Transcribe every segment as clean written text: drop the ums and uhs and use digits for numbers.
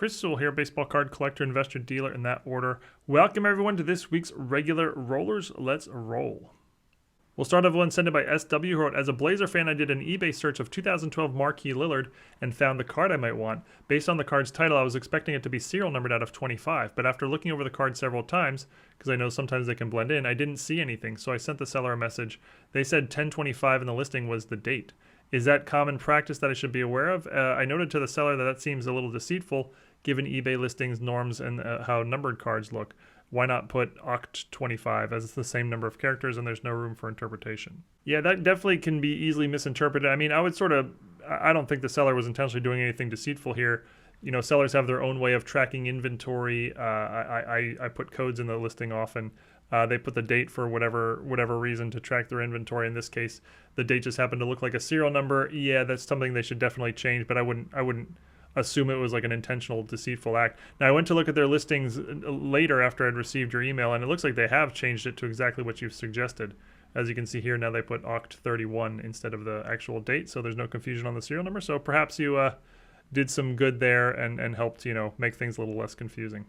Chris Sewall here, baseball card collector, investor, dealer in that order. Welcome everyone to this week's regular rollers. Let's roll. We'll start off one sent in by SW, who wrote, as a Blazer fan, I did an eBay search of 2012 Marquee Lillard and found the card I might want. Based on the card's title, I was expecting it to be serial numbered out of 25, but after looking over the card several times, because I know sometimes they can blend in, I didn't see anything, so I sent the seller a message. They said 1025 and the listing was the date. Is that common practice that I should be aware of? I noted to the seller that seems a little deceitful given eBay listings norms and how numbered cards look. Why not put Oct 25 as it's the same number of characters and there's no room for interpretation? Yeah, that definitely can be easily misinterpreted. I mean, I don't think the seller was intentionally doing anything deceitful here. You know, sellers have their own way of tracking inventory. I put codes in the listing often. They put the date for whatever reason to track their inventory. In this case, the date just happened to look like a serial number. Yeah, that's something they should definitely change, but I wouldn't assume it was like an intentional deceitful act. Now, I went to look at their listings later after I'd received your email, and it looks like they have changed it to exactly what you've suggested. As you can see here, now they put Oct 31 instead of the actual date, so there's no confusion on the serial number. So perhaps you did some good there and helped, you know, make things a little less confusing.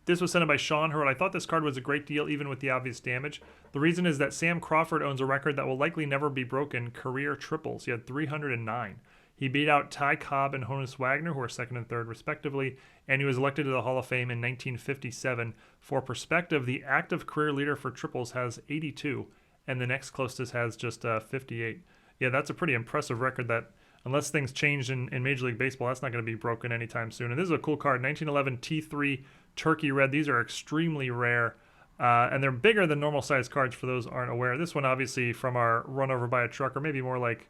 This was sent in by Sean, who wrote, I thought this card was a great deal even with the obvious damage. The reason is that Sam Crawford owns a record that will likely never be broken, career triples. He had 309. He beat out Ty Cobb and Honus Wagner, who are second and third respectively, and he was elected to the Hall of Fame in 1957. For perspective, the active career leader for triples has 82, and the next closest has just 58. Yeah, that's a pretty impressive record that, unless things change in Major League Baseball, that's not going to be broken anytime soon. And this is a cool card, 1911 T3 Turkey Red. These are extremely rare, and they're bigger than normal size cards for those aren't aware. This one obviously from our run over by a truck, or maybe more like,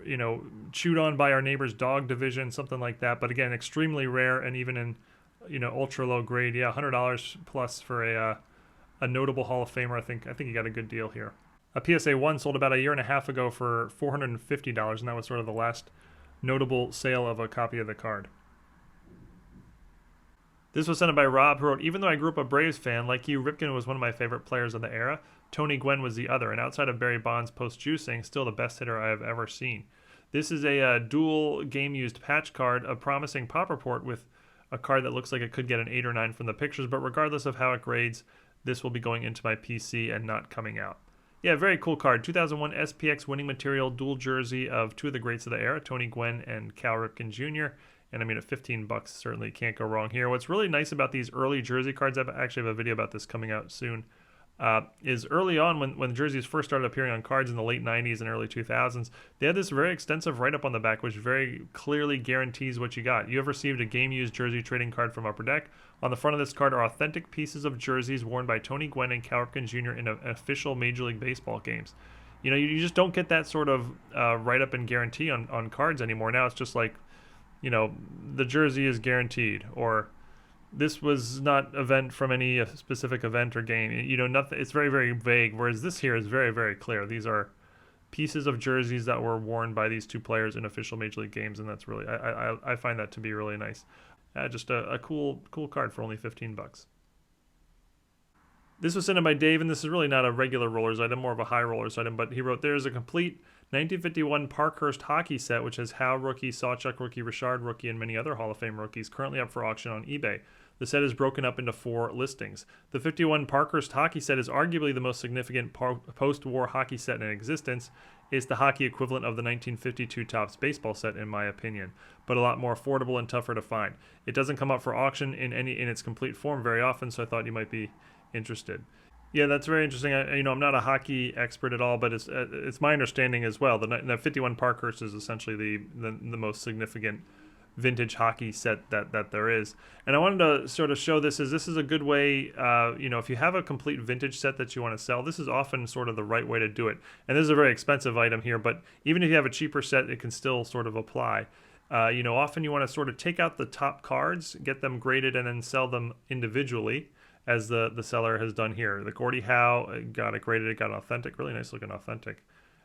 you know, chewed on by our neighbor's dog division, something like that. But again, extremely rare, and even in, you know, ultra low grade. Yeah, $100 plus for a notable Hall of Famer. I think you got a good deal here. A PSA 1 sold about a year and a half ago for $450, and that was sort of the last notable sale of a copy of the card. This was sent in by Rob, who wrote, even though I grew up a Braves fan, like you, Ripken was one of my favorite players of the era. Tony Gwynn was the other, and outside of Barry Bonds post-juicing, still the best hitter I have ever seen. This is a dual game-used patch card, a promising pop report with a card that looks like it could get an 8 or 9 from the pictures, but regardless of how it grades, this will be going into my PC and not coming out. Yeah, very cool card. 2001 SPX winning material, dual jersey of two of the greats of the era, Tony Gwynn and Cal Ripken Jr., and I mean, at $15, certainly can't go wrong here. What's really nice about these early jersey cards, I actually have a video about this coming out soon, is early on when jerseys first started appearing on cards in the late 90s and early 2000s, they had this very extensive write-up on the back, which very clearly guarantees what you got. You have received a game-used jersey trading card from Upper Deck. On the front of this card are authentic pieces of jerseys worn by Tony Gwynn and Cal Ripken Jr. in official Major League Baseball games. You know, you just don't get that sort of write-up and guarantee on cards anymore. Now it's just like, you know, the jersey is guaranteed, or this was not event from any specific event or game. You know, nothing. It's very, very vague, whereas this here is very, very clear. These are pieces of jerseys that were worn by these two players in official Major League games, and that's really, I find that to be really nice. Just a cool card for only $15. This was sent in by Dave, and this is really not a regular rollers item, more of a high rollers item, but he wrote, there is a complete 1951 Parkhurst hockey set, which has Howe rookie, Sawchuk rookie, Richard rookie, and many other Hall of Fame rookies, currently up for auction on eBay. The set is broken up into 4 listings. The 51 Parkhurst hockey set is arguably the most significant post-war hockey set in existence. It's the hockey equivalent of the 1952 Topps baseball set, in my opinion, but a lot more affordable and tougher to find. It doesn't come up for auction in its complete form very often, so I thought you might be interested. Yeah, that's very interesting. I'm not a hockey expert at all, but it's my understanding as well. The 51 Parkhurst is essentially the most significant vintage hockey set that there is. And I wanted to sort of show this is a good way, if you have a complete vintage set that you want to sell, this is often sort of the right way to do it. And this is a very expensive item here, but even if you have a cheaper set, it can still sort of apply. Often you want to sort of take out the top cards, get them graded, and then sell them individually, as the seller has done here. The Gordie Howe got it graded, it got authentic, really nice looking authentic.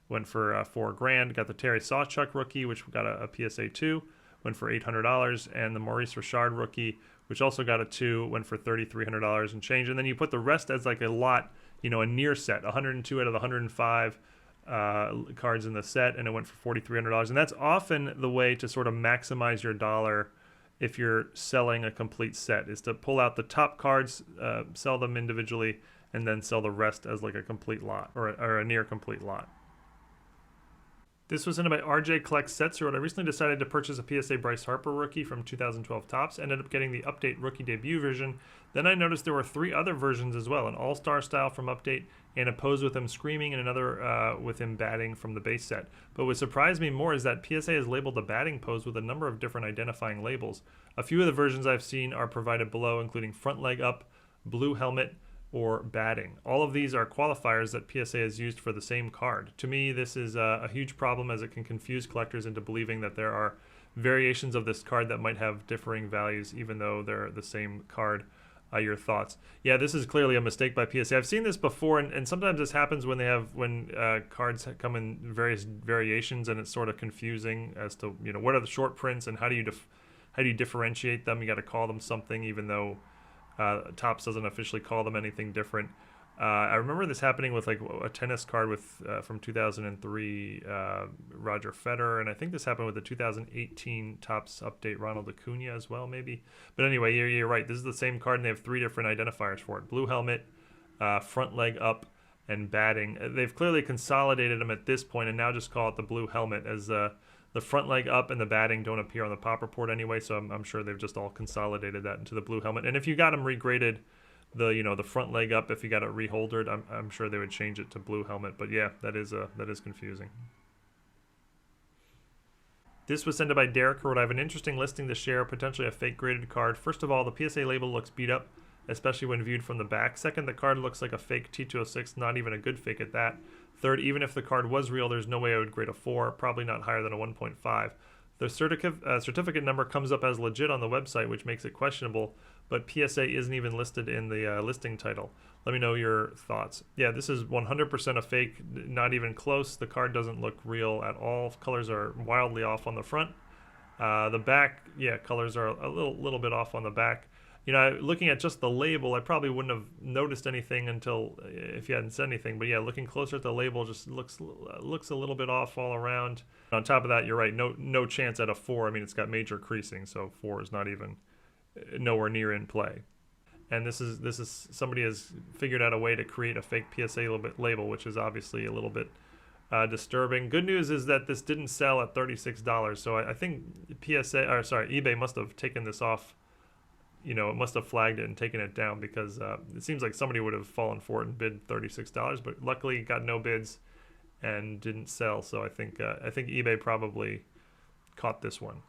Went for $4,000. Got the Terry Sawchuk rookie, which got a PSA 2, went for $800, and the Maurice Richard rookie, which also got a 2, went for $3,300 and change. And then you put the rest as like a lot, a near set, 102 out of the 105 cards in the set, and it went for $4,300. And that's often the way to sort of maximize your dollar if you're selling a complete set, is to pull out the top cards, sell them individually, and then sell the rest as like a complete lot or a near complete lot. This was sent by RJ Collects Sets, who wrote, I recently decided to purchase a PSA Bryce Harper rookie from 2012 Topps. Ended up getting the Update rookie debut version. Then I noticed there were 3 other versions as well, an All-Star style from Update and a pose with him screaming and another with him batting from the base set. But what surprised me more is that PSA has labeled the batting pose with a number of different identifying labels. A few of the versions I've seen are provided below, including front leg up, blue helmet, or batting. All of these are qualifiers that PSA has used for the same card. To me, this is a huge problem, as it can confuse collectors into believing that there are variations of this card that might have differing values, even though they're the same card. Your thoughts? Yeah, this is clearly a mistake by PSA. I've seen this before, and sometimes this happens when cards come in various variations, and it's sort of confusing as to what are the short prints and how do you differentiate them. You got to call them something, even though Topps doesn't officially call them anything different. I remember this happening with like a tennis card with from 2003 Roger Federer, and I think this happened with the 2018 Topps Update Ronald Acuna as well, maybe. But anyway, you're right. This is the same card, and they have 3 different identifiers for it: blue helmet, front leg up, and batting. They've clearly consolidated them at this point, and now just call it the blue helmet, as the front leg up and the batting don't appear on the pop report anyway, so I'm sure they've just all consolidated that into the blue helmet. And if you got them regraded, the front leg up, if you got it reholdered, I'm sure they would change it to blue helmet. But yeah, that is confusing. This was sent by Derek, who wrote, I have an interesting listing to share, potentially a fake graded card. First of all, the PSA label looks beat up, especially when viewed from the back. Second, the card looks like a fake T206, not even a good fake at that. Third, even if the card was real, there's no way I would grade a 4, probably not higher than a 1.5. The certificate number comes up as legit on the website, which makes it questionable, but PSA isn't even listed in the listing title. Let me know your thoughts. Yeah, this is 100% a fake, not even close. The card doesn't look real at all. Colors are wildly off on the front. The back, yeah, colors are a little bit off on the back. Looking at just the label, I probably wouldn't have noticed anything until if you hadn't said anything. But yeah, looking closer at the label, just looks a little bit off all around. On top of that, you're right. No chance at a 4. I mean, it's got major creasing, so 4 is not even nowhere near in play. And this is somebody has figured out a way to create a fake PSA label, which is obviously a little bit disturbing. Good news is that this didn't sell at $36, so I think eBay must have taken this off. It must have flagged it and taken it down, because it seems like somebody would have fallen for it and bid $36, but luckily got no bids and didn't sell. So I think eBay probably caught this one.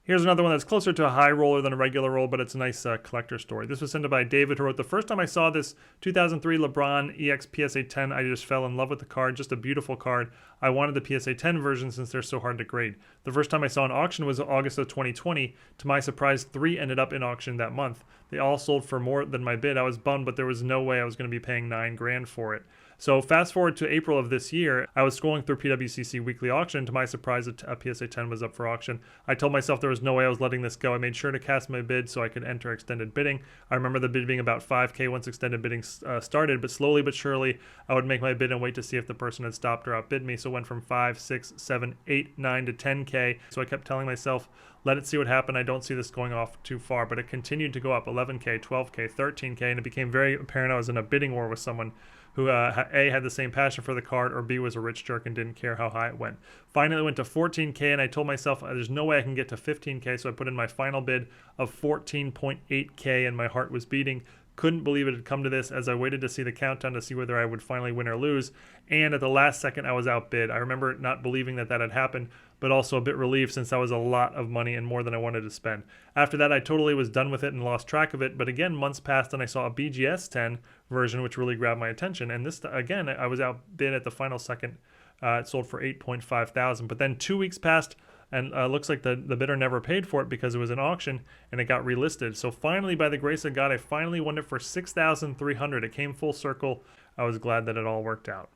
Here's another one that's closer to a high roller than a regular roll, but it's a nice collector story. This was sent by David, who wrote, the first time I saw this 2003 LeBron EX PSA 10, I just fell in love with the card. Just a beautiful card. I wanted the PSA 10 version since they're so hard to grade. The first time I saw an auction was August of 2020. To my surprise, 3 ended up in auction that month. They all sold for more than my bid. I was bummed, but there was no way I was going to be paying $9 grand for it. So fast forward to April of this year, I was scrolling through PWCC weekly auction. To my surprise, a PSA 10 was up for auction. I told myself there was no way I was letting this go. I made sure to cast my bid so I could enter extended bidding. I remember the bid being about $5K once extended bidding started, but slowly but surely, I would make my bid and wait to see if the person had stopped or outbid me. So it went from 5, 6, 7, 8, 9 to 10K. So I kept telling myself, let it see what happened. I don't see this going off too far, but it continued to go up 11K, 12K, 13K, and it became very apparent I was in a bidding war with someone who A, had the same passion for the card, or B, was a rich jerk and didn't care how high it went. Finally, it went to 14K, and I told myself there's no way I can get to 15K, so I put in my final bid of 14.8K, and my heart was beating. Couldn't believe it had come to this, as I waited to see the countdown to see whether I would finally win or lose, and at the last second I was outbid. I remember not believing that had happened, but also a bit relieved since that was a lot of money and more than I wanted to spend. After that, I totally was done with it and lost track of it, but again, months passed and I saw a BGS 10 version which really grabbed my attention, and this, again, I was outbid at the final second. It sold for $8.5 thousand, but then 2 weeks passed, and looks like the bidder never paid for it because it was an auction and it got relisted. So finally, by the grace of God, I finally won it for $6,300. It came full circle. I was glad that it all worked out.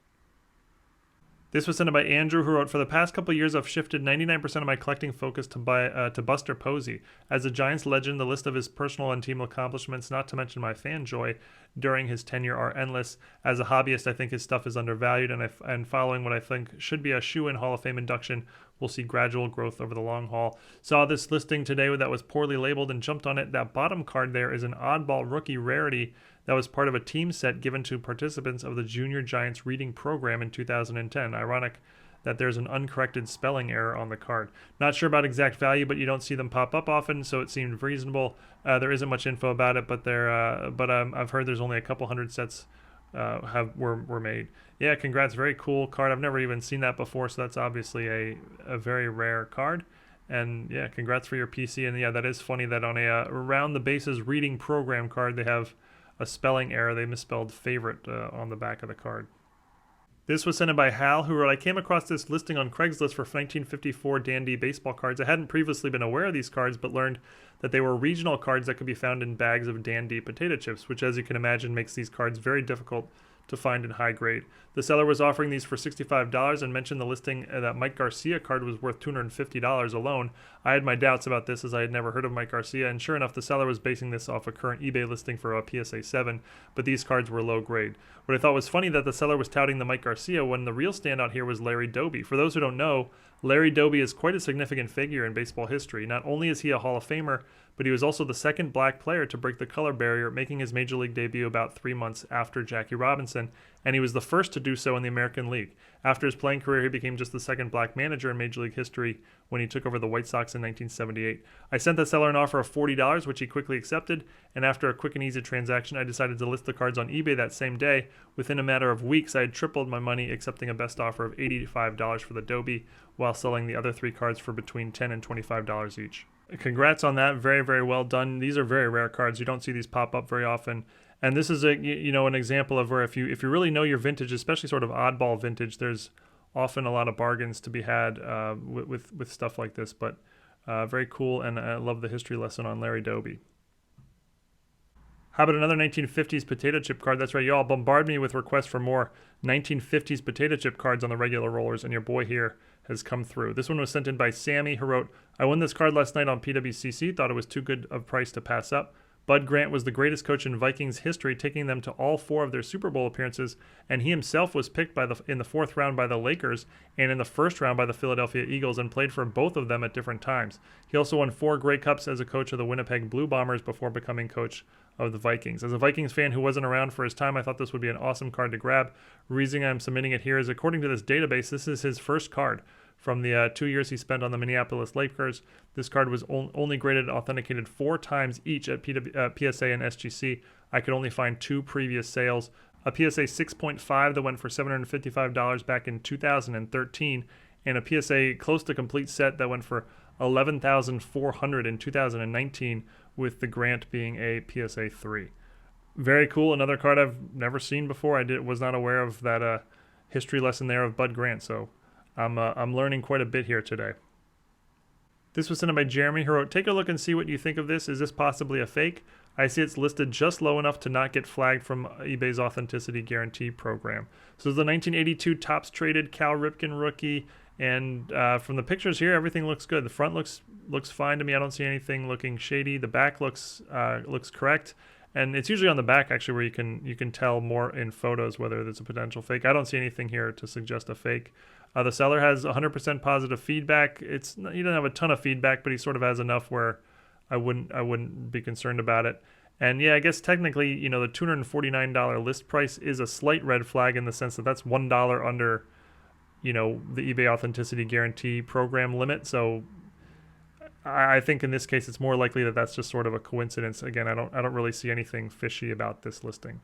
This was sent by Andrew, who wrote, for the past couple of years, I've shifted 99% of my collecting focus to Buster Posey. As a Giants legend, the list of his personal and team accomplishments, not to mention my fan joy during his tenure, are endless. As a hobbyist, I think his stuff is undervalued, and following what I think should be a shoe-in Hall of Fame induction we'll see gradual growth over the long haul. Saw this listing today that was poorly labeled and jumped on it. That bottom card there is an oddball rookie rarity that was part of a team set given to participants of the Junior Giants reading program in 2010. Ironic that there's an uncorrected spelling error on the card. Not sure about exact value, but you don't see them pop up often, so it seemed reasonable. There isn't much info about it, but I've heard there's only a couple hundred sets were made. Yeah, congrats, very cool card. I've never even seen that before, so that's obviously a very rare card. And yeah, congrats for your PC. And yeah, that is funny that on a around the bases reading program card, they have a spelling error. They misspelled favorite on the back of the card. This was sent in by Hal, who wrote, I came across this listing on Craigslist for 1954 Dandy baseball cards. I hadn't previously been aware of these cards, but learned that they were regional cards that could be found in bags of Dandy potato chips, which, as you can imagine, makes these cards very difficult to find in high grade. The seller was offering these for $65 and mentioned the listing that Mike Garcia card was worth $250 alone. I had my doubts about this as I had never heard of Mike Garcia, and sure enough, the seller was basing this off a current eBay listing for a PSA 7, but these cards were low grade. What I thought was funny that the seller was touting the Mike Garcia when the real standout here was Larry Doby. For those who don't know, Larry Doby is quite a significant figure in baseball history. Not only is he a Hall of Famer, but he was also the second black player to break the color barrier, making his Major League debut about 3 months after Jackie Robinson, and he was the first to do so in the American League. After his playing career, he became just the second black manager in Major League history when he took over the White Sox in 1978. I sent the seller an offer of $40, which he quickly accepted, and after a quick and easy transaction, I decided to list the cards on eBay that same day. Within a matter of weeks, I had tripled my money, accepting a best offer of $85 for the Doby, while selling the other 3 cards for between $10 and $25 each. Congrats on that. Very, very well done. These are very rare cards. You don't see these pop up very often. And this is an example of where if you really know your vintage, especially sort of oddball vintage, there's often a lot of bargains to be had with stuff like this. But very cool, and I love the history lesson on Larry Doby. How about another 1950s potato chip card? That's right, y'all bombard me with requests for more 1950s potato chip cards on the regular rollers, and your boy here has come through. This one was sent in by Sammy, who wrote, I won this card last night on PWCC, thought it was too good of price to pass up. Bud Grant was the greatest coach in Vikings history, taking them to all 4 of their Super Bowl appearances, and he himself was picked in the 4th round by the Lakers and in the 1st round by the Philadelphia Eagles, and played for both of them at different times. He also won 4 Grey Cups as a coach of the Winnipeg Blue Bombers before becoming coach of the Vikings. As a Vikings fan who wasn't around for his time, I thought this would be an awesome card to grab. Reason I'm submitting it here is, according to this database, this is his first card. From the 2 years he spent on the Minneapolis Lakers, this card was only graded and authenticated 4 times each at PSA and SGC. I could only find 2 previous sales. A PSA 6.5 that went for $755 back in 2013, and a PSA close to complete set that went for $11,400 in 2019, with the Grant being a PSA 3. Very cool. Another card I've never seen before. Was not aware of that history lesson there of Bud Grant, so I'm learning quite a bit here today. This was sent in by Jeremy, who wrote, take a look and see what you think of this. Is this possibly a fake? I see it's listed just low enough to not get flagged from eBay's authenticity guarantee program. So it's the 1982 Topps Traded Cal Ripken rookie, and from the pictures here, everything looks good. The front looks fine to me. I don't see anything looking shady. The back looks correct. And it's usually on the back, actually, where you can tell more in photos whether there's a potential fake. I don't see anything here to suggest a fake. The seller has 100% positive feedback. He doesn't have a ton of feedback, but he sort of has enough where I wouldn't be concerned about it. And yeah, I guess technically, the $249 list price is a slight red flag in the sense that that's $1 under, the eBay authenticity guarantee program limit. So I think in this case, it's more likely that that's just sort of a coincidence. Again, I don't really see anything fishy about this listing.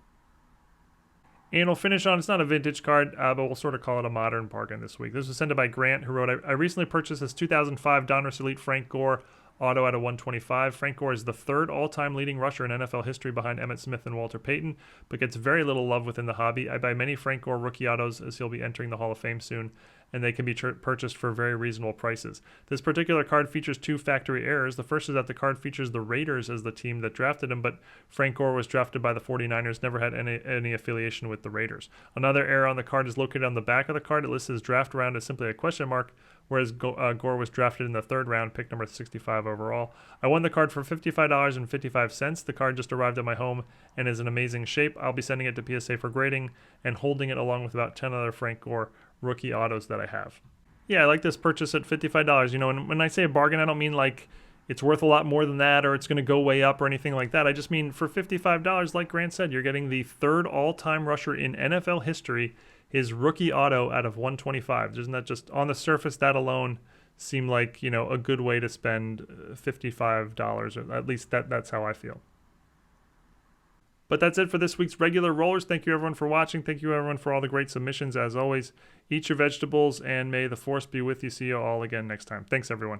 And we'll finish on, it's not a vintage card, but we'll sort of call it a modern bargain this week. This was sent by Grant, who wrote, I recently purchased this 2005 Donruss Elite Frank Gore auto out of 125. Frank Gore is the 3rd all-time leading rusher in NFL history behind Emmitt Smith and Walter Payton, but gets very little love within the hobby. I buy many Frank Gore rookie autos as he'll be entering the Hall of Fame soon, and they can be purchased for very reasonable prices. This particular card features 2 factory errors. The first is that the card features the Raiders as the team that drafted him, but Frank Gore was drafted by the 49ers, never had any affiliation with the Raiders. Another error on the card is located on the back of the card. It lists his draft round as simply a question mark, whereas Gore was drafted in the 3rd round, pick number 65 overall. I won the card for $55.55. The card just arrived at my home and is in amazing shape. I'll be sending it to PSA for grading and holding it along with about 10 other Frank Gore rookie autos that I have. Yeah, I like this purchase at $55. You know, and when I say a bargain, I don't mean like it's worth a lot more than that or it's going to go way up or anything like that. I just mean for $55, like Grant said, you're getting the third all-time rusher in NFL history, his rookie auto out of 125. Doesn't that just, on the surface, that alone seem like, you know, a good way to spend $55, or at least that's how I feel. But that's it for this week's regular rollers. Thank you everyone for watching. Thank you everyone for all the great submissions as always. Eat your vegetables and may the force be with you. See you all again next time. Thanks everyone.